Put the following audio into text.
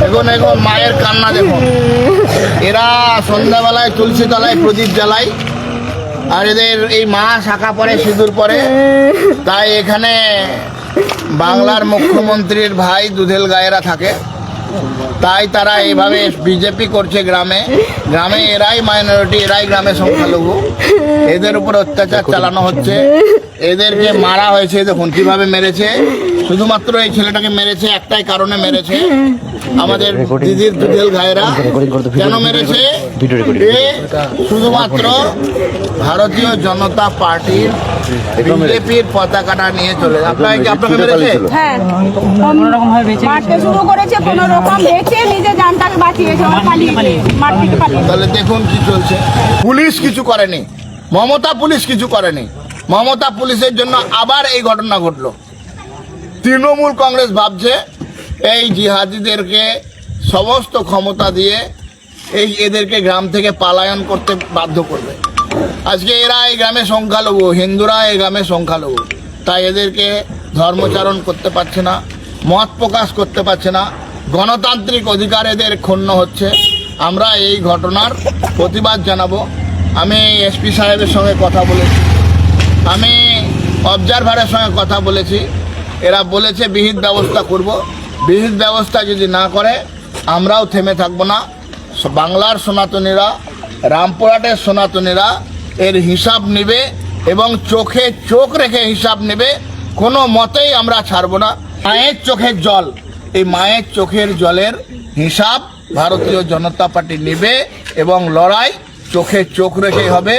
দেখুন এখন মায়ের কান্না দেখুন। এরা সন্ধ্যাবেলায় তুলসী তলায় প্রদীপ জ্বালায়, আর এদের এই মা শাখা পরে সিঁদুর পরে। তাই এখানে বাংলার মুখ্যমন্ত্রীর ভাই দুধেল গায়েরা থাকে, তাই তারা এইভাবে বিজেপি করছে। গ্রামে গ্রামে এরাই মাইনরিটি, এরাই গ্রামে সংখ্যালঘু, এদের উপর অত্যাচার চালানো হচ্ছে। এদেরকে মারা হয়েছে, দেখুন কিভাবে মেরেছে। শুধুমাত্র এই ছেলেটাকে মেরেছে একটাই কারণে মেরেছে, আমাদের দিদির দুধেল গায়েরা। কেন মেরেছে? এ শুধুমাত্র ভারতীয় জনতা পার্টির বিজেপির পতাকাটা নিয়ে চলে আপনাকে মেরেছে। হ্যাঁ, মারতে শুরু করেছে, কোনো রকম বেঁচে নিজে জানটাকে বাঁচিয়েছে, ওরা পালিয়ে মাঠ থেকে পালিয়ে। তাহলে দেখুন কি চলছে। পুলিশ কিছু করেনি, মমতা পুলিশ কিছু করেনি। মমতা পুলিশের জন্য আবার এই ঘটনা ঘটলো। তৃণমূল কংগ্রেস ভাবছে এই জিহাদিদেরকে সমস্ত ক্ষমতা দিয়ে এদেরকে গ্রাম থেকে পলায়ন করতে বাধ্য করবে। আজকে এরা এই গ্রামে সংখ্যালঘু, হিন্দুরা এই গ্রামে সংখ্যালঘু, তাই এদেরকে ধর্মচারণ করতে পারছে না, মত প্রকাশ করতে পারছে না, গণতান্ত্রিক অধিকার এদের ক্ষুণ্ণ হচ্ছে। আমরা এই ঘটনার প্রতিবাদ জানাবো। আমি এসপি সাহেবের সঙ্গে কথা বলেছি, আমি অবজারভারের সঙ্গে কথা বলেছি। এরা বলেছে বিহিত ব্যবস্থা করব। বিহিত ব্যবস্থা যদি না করে আমরাও থেমে থাকবো না। বাংলার সনাতনীরা, রামপুরহাটের সনাতনীরা এর হিসাব নেবে এবং চোখে চোখ রেখে হিসাব নেবে। কোনো মতেই আমরা ছাড়বো না। মায়ের চোখের জল, এই মায়ের চোখের জলের হিসাব ভারতীয় জনতা পার্টি নেবে এবং লড়াই চোখে চোখ রেখেই হবে।